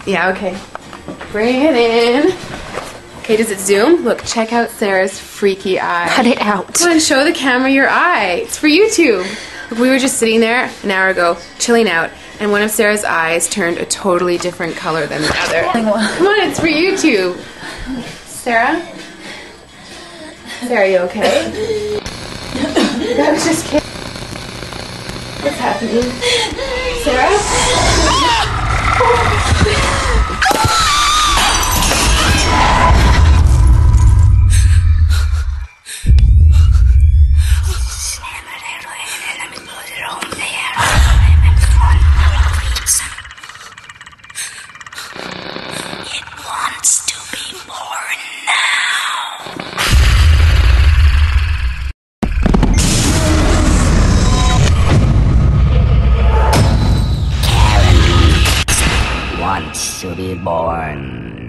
Yeah, okay. Bring it in. Okay, does it zoom? Look, check out Sarah's freaky eye. Cut it out. Come on, show the camera your eye. It's for YouTube. Look, we were just sitting there an hour ago, chilling out, and one of Sarah's eyes turned a totally different color than the other. Come on, it's for YouTube. Sarah? Sarah, are you okay? That was just kidding. What's happening? Sarah? To be born